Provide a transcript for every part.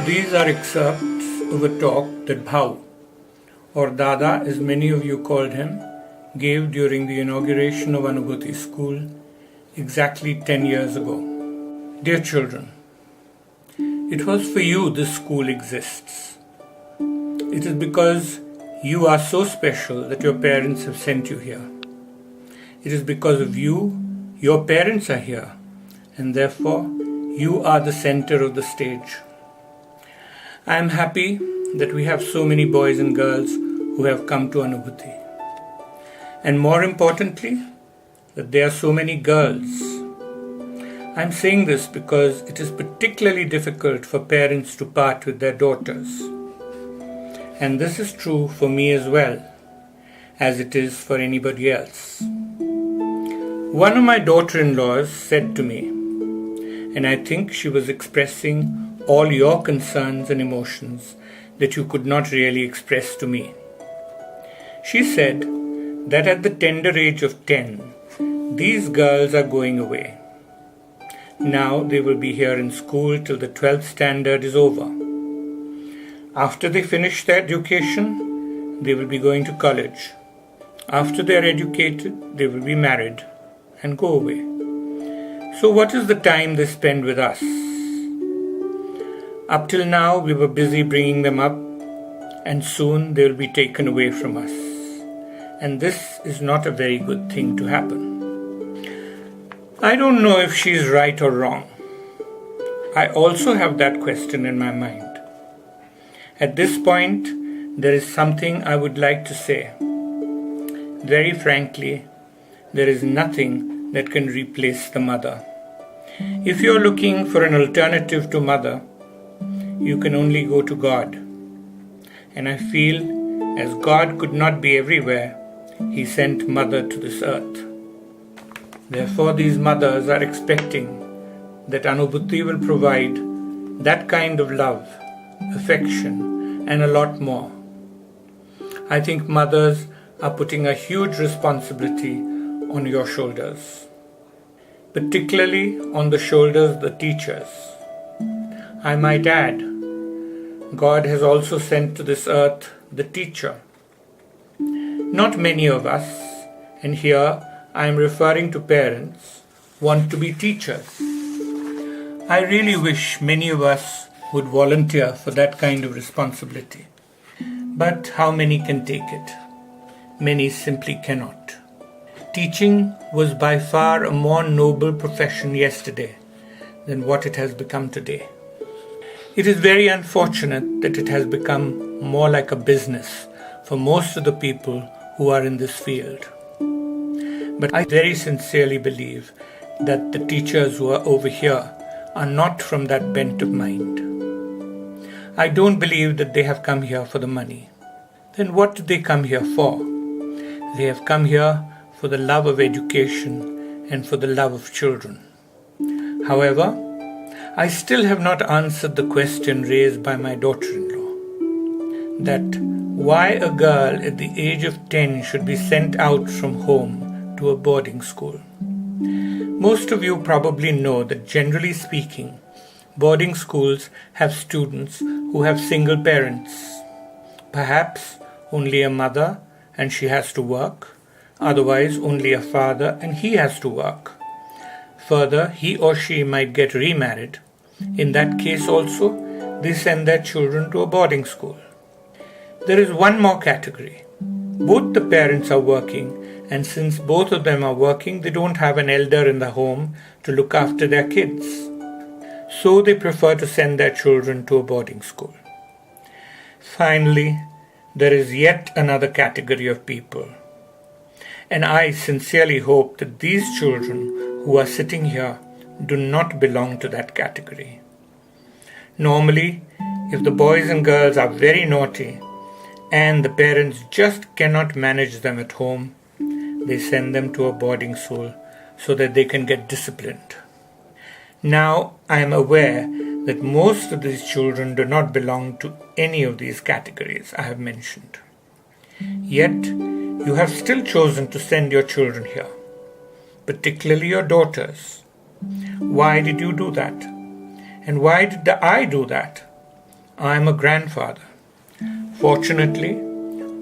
These are excerpts of a talk that Bhau, or Dada as many of you called him, gave during the inauguration of Anubhuti School exactly 10 years ago. Dear children, it was for you this school exists. It is because you are so special that your parents have sent you here. It is because of you, your parents are here, and therefore you are the center of the stage. I am happy that we have so many boys and girls who have come to Anubhuti. And more importantly, that there are so many girls. I am saying this because it is particularly difficult for parents to part with their daughters. And this is true for me as well, as it is for anybody else. One of my daughter-in-laws said to me, and I think she was expressing all your concerns and emotions that you could not really express to me. She said that at the tender age of 10, these girls are going away. Now they will be here in school till the 12th standard is over. After they finish their education, they will be going to college. After they are educated, they will be married and go away. So what is the time they spend with us? Up till now, we were busy bringing them up, and soon they will be taken away from us. And this is not a very good thing to happen. I don't know if she is right or wrong. I also have that question in my mind. At this point, there is something I would like to say. Very frankly, there is nothing that can replace the mother. If you are looking for an alternative to mother, you can only go to God. And I feel as God could not be everywhere, He sent mother to this earth. Therefore, these mothers are expecting that Anubhuti will provide that kind of love, affection, and a lot more. I think mothers are putting a huge responsibility on your shoulders, particularly on the shoulders of the teachers. I might add, God has also sent to this earth the teacher. Not many of us, and here I am referring to parents, want to be teachers. I really wish many of us would volunteer for that kind of responsibility. But how many can take it? Many simply cannot. Teaching was by far a more noble profession yesterday than what it has become today. It is very unfortunate that it has become more like a business for most of the people who are in this field. But I very sincerely believe that the teachers who are over here are not from that bent of mind. I don't believe that they have come here for the money. Then what did they come here for? They have come here for the love of education and for the love of children. However, I still have not answered the question raised by my daughter-in-law, that why a girl at the age of 10 should be sent out from home to a boarding school. Most of you probably know that generally speaking, boarding schools have students who have single parents. Perhaps only a mother and she has to work, otherwise only a father and he has to work. Further, he or she might get remarried. In that case also, they send their children to a boarding school. There is one more category. Both the parents are working, and since both of them are working, they don't have an elder in the home to look after their kids. So they prefer to send their children to a boarding school. Finally, there is yet another category of people. And I sincerely hope that these children who are sitting here do not belong to that category. Normally, if the boys and girls are very naughty and the parents just cannot manage them at home, they send them to a boarding school so that they can get disciplined. Now, I am aware that most of these children do not belong to any of these categories I have mentioned. Yet, you have still chosen to send your children here, particularly your daughters. Why did you do that? And why did I do that? I am a grandfather. Fortunately,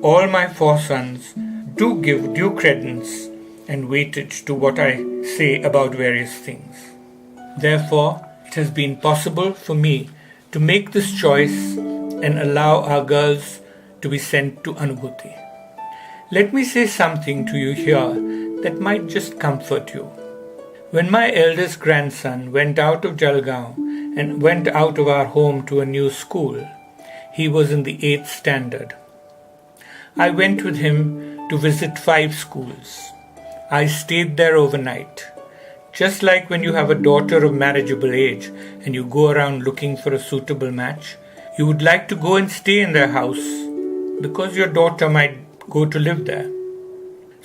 all my 4 sons do give due credence and weightage to what I say about various things. Therefore, it has been possible for me to make this choice and allow our girls to be sent to Anubhuti. Let me say something to you here that might just comfort you. When my eldest grandson went out of Jalgaon and went out of our home to a new school, he was in the 8th standard. I went with him to visit 5 schools. I stayed there overnight. Just like when you have a daughter of marriageable age and you go around looking for a suitable match, you would like to go and stay in their house because your daughter might go to live there.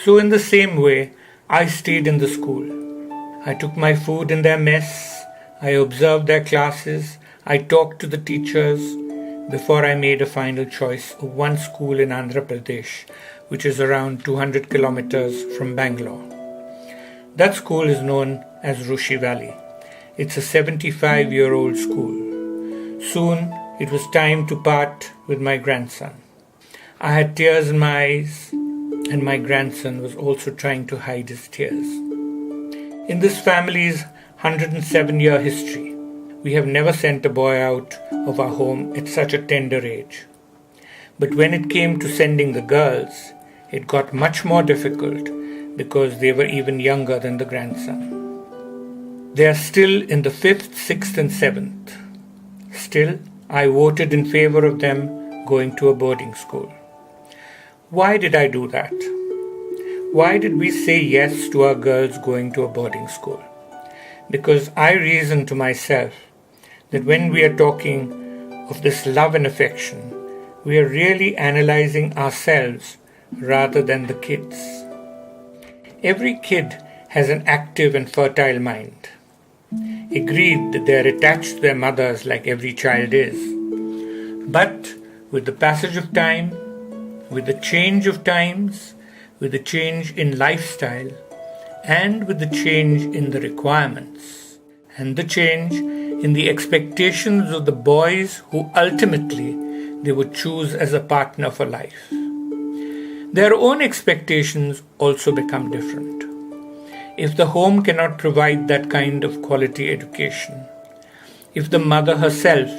So in the same way, I stayed in the school. I took my food in their mess, I observed their classes, I talked to the teachers before I made a final choice of one school in Andhra Pradesh, which is around 200 kilometers from Bangalore. That school is known as Rushi Valley. It's a 75-year-old school. Soon it was time to part with my grandson. I had tears in my eyes, and my grandson was also trying to hide his tears. In this family's 107-year history, we have never sent a boy out of our home at such a tender age. But when it came to sending the girls, it got much more difficult because they were even younger than the grandson. They are still in the 5th, 6th and 7th. Still, I voted in favor of them going to a boarding school. Why did I do that? Why did we say yes to our girls going to a boarding school? Because I reasoned to myself that when we are talking of this love and affection, we are really analyzing ourselves rather than the kids. Every kid has an active and fertile mind. Agreed that they are attached to their mothers like every child is. But with the passage of time, with the change of times, with the change in lifestyle, and with the change in the requirements, and the change in the expectations of the boys who ultimately they would choose as a partner for life, their own expectations also become different. If the home cannot provide that kind of quality education, if the mother herself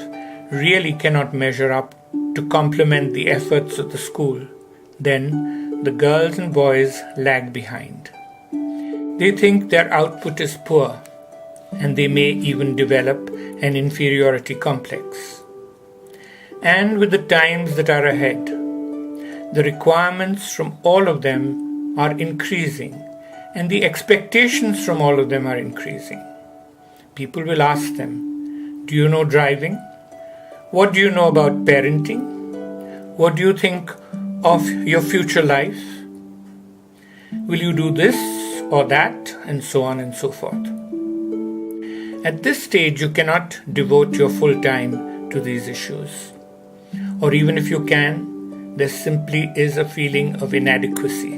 really cannot measure up to complement the efforts of the school, then the girls and boys lag behind. They think their output is poor, and they may even develop an inferiority complex. And with the times that are ahead, the requirements from all of them are increasing, and the expectations from all of them are increasing. People will ask them, do you know driving? What do you know about parenting? What do you think of your future life? Will you do this or that? And so on and so forth. At this stage, you cannot devote your full time to these issues. Or even if you can, there simply is a feeling of inadequacy.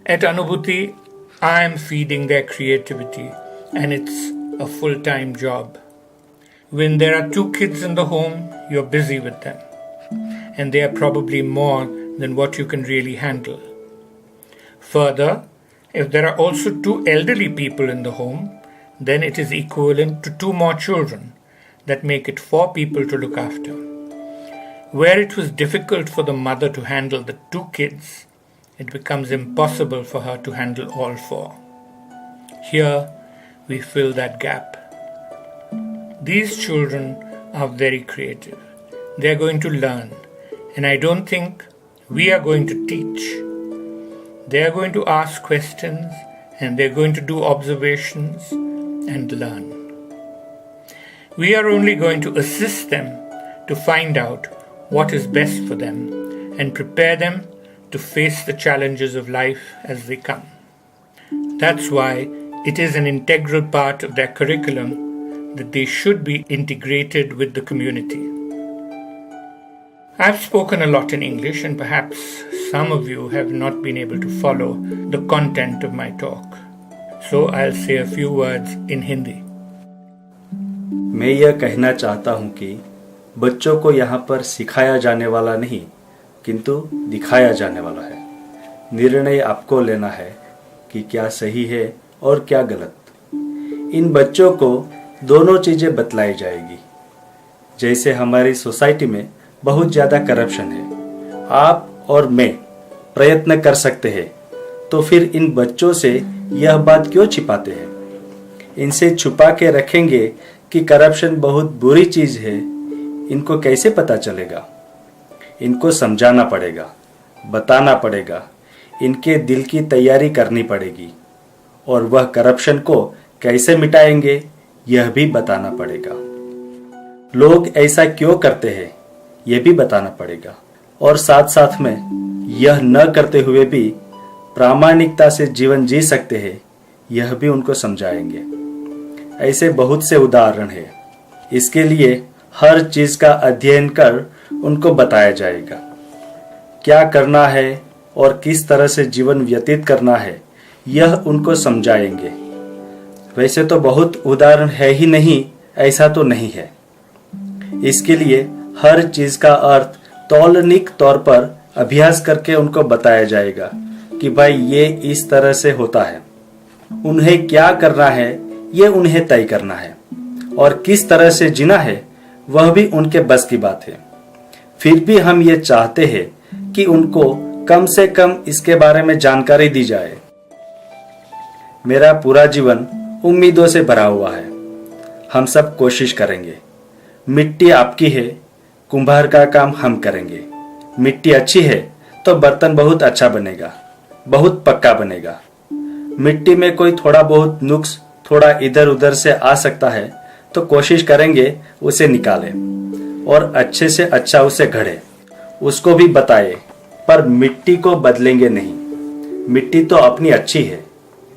At Anubhuti, I am feeding their creativity, and it's a full-time job. When there are 2 kids in the home, you're busy with them, and they are probably more than what you can really handle. Further, if there are also 2 elderly people in the home, then it is equivalent to 2 more children that make it 4 people to look after. Where it was difficult for the mother to handle the 2 kids, it becomes impossible for her to handle all 4. Here, we fill that gap. These children are very creative. They are going to learn, and I don't think we are going to teach. They are going to ask questions, and they are going to do observations and learn. We are only going to assist them to find out what is best for them and prepare them to face the challenges of life as they come. That's why it is an integral part of their curriculum that they should be integrated with the community. I've spoken a lot in English, and perhaps some of you have not been able to follow the content of my talk. So I'll say a few words in Hindi. मैं यह कहना चाहता हूँ कि बच्चों को यहाँ पर सिखाया जाने वाला नहीं किंतु दिखाया जाने वाला है। निर्णय आपको लेना है कि क्या सही है और क्या गलत। इन बच्चों को दोनों चीज़ें बतलाई जाएगी। जैसे हमारी सोसाइटी में बहुत ज़्यादा करप्शन है, आप और मैं प्रयत्न कर सकते हैं, तो फिर इन बच्चों से यह बात क्यों छिपाते हैं? इनसे छुपा के रखेंगे कि करप्शन बहुत बुरी चीज़ है, इनको कैसे पता चलेगा? इनको समझाना पड़ेगा, बताना पड़ेगा, इनके दिल की तैयारी करनी पड़ेगी और वह करप्शन को कैसे मिटाएंगे यह भी बताना पड़ेगा। लोग ऐसा क्यों करते हैं यह भी बताना पड़ेगा और साथ साथ में यह न करते हुए भी प्रामाणिकता से जीवन जी सकते हैं यह भी उनको समझाएंगे। ऐसे बहुत से उदाहरण हैं। इसके लिए हर चीज़ का अध्ययन कर उनको बताया जाएगा। क्या करना है और किस तरह से जीवन व्यतीत करना है यह उनको समझाएंगे। वैसे तो बहुत उदाहरण है ही नहीं, ऐसा तो नहीं है। इसके लिए हर चीज़ का अर्थ तौलनिक तौर पर अभ्यास करके उनको बताया जाएगा कि भाई ये इस तरह से होता है। उन्हें क्या करना है ये उन्हें तय करना है और किस तरह से जीना है वह भी उनके बस की बात है। फिर भी हम ये चाहते हैं कि उनको कम से कम इसके बारे में जानकारी दी जाए। मेरा पूरा जीवन उम्मीदों से भरा हुआ है। हम सब कोशिश करेंगे। मिट्टी आपकी है, कुम्हार का काम हम करेंगे। मिट्टी अच्छी है तो बर्तन बहुत अच्छा बनेगा, बहुत पक्का बनेगा। मिट्टी में कोई थोड़ा बहुत नुक्स थोड़ा इधर उधर से आ सकता है तो कोशिश करेंगे उसे निकालें और अच्छे से अच्छा उसे घड़े, उसको भी बताए, पर मिट्टी को बदलेंगे नहीं। मिट्टी तो अपनी अच्छी है,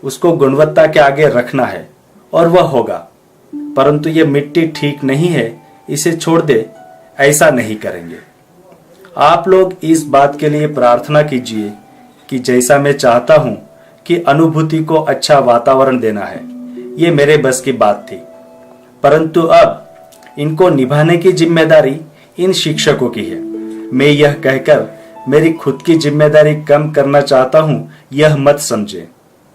उसको गुणवत्ता के आगे रखना है और वह होगा। परंतु ये मिट्टी ठीक नहीं है, इसे छोड़ दे, ऐसा नहीं करेंगे। आप लोग इस बात के लिए प्रार्थना कीजिए कि जैसा मैं चाहता हूं कि अनुभूति को अच्छा वातावरण देना है, ये मेरे बस की बात थी। परंतु अब इनको निभाने की जिम्मेदारी इन शिक्षकों की है। मैं यह कहकर मेरी खुद की जिम्मेदारी कम करना चाहता हूं यह मत समझे।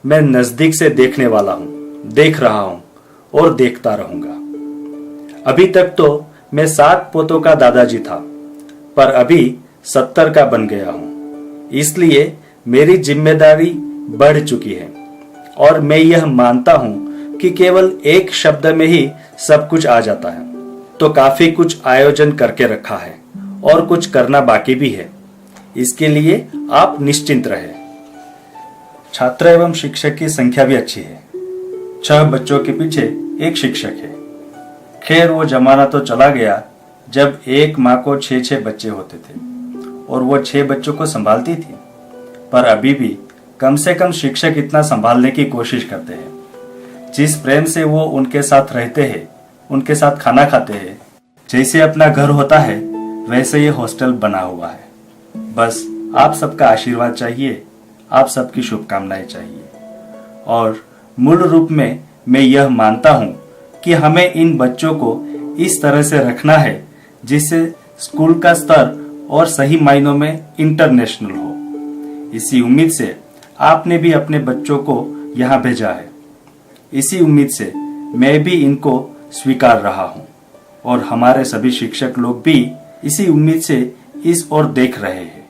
मैं नजदीक से देखने वाला हूं, देख रहा हूं और देखता रहूंगा। अभी तक तो मैं 7 पोतों का दादाजी था, पर अभी 70 का बन गया हूं। इसलिए मेरी जिम्मेदारी बढ़ चुकी है और मैं यह मानता हूं कि केवल एक शब्द में ही सब कुछ आ जाता है। तो काफी कुछ आयोजन करके रखा है और कुछ करना बाकी भी है। इसके लिए आप निश्चिंत रहे। छात्र एवं शिक्षक की संख्या भी अच्छी है। 6 बच्चों के पीछे एक शिक्षक है। खैर वो जमाना तो चला गया जब एक माँ को 6-6 बच्चे होते थे और वो 6 बच्चों को संभालती थी। पर अभी भी कम से कम शिक्षक इतना संभालने की कोशिश करते हैं। जिस प्रेम से वो उनके साथ रहते हैं, उनके साथ खाना खाते हैं, जैसे अपना घर होता है वैसे ये हॉस्टल बना हुआ है। बस आप सबका आशीर्वाद चाहिए, आप सबकी शुभकामनाएं चाहिए। और मूल रूप में मैं यह मानता हूँ कि हमें इन बच्चों को इस तरह से रखना है जिससे स्कूल का स्तर और सही मायनों में इंटरनेशनल हो। इसी उम्मीद से आपने भी अपने बच्चों को यहाँ भेजा है। इसी उम्मीद से मैं भी इनको स्वीकार रहा हूँ और हमारे सभी शिक्षक लोग भी इसी उम्मीद से इस ओर देख रहे हैं।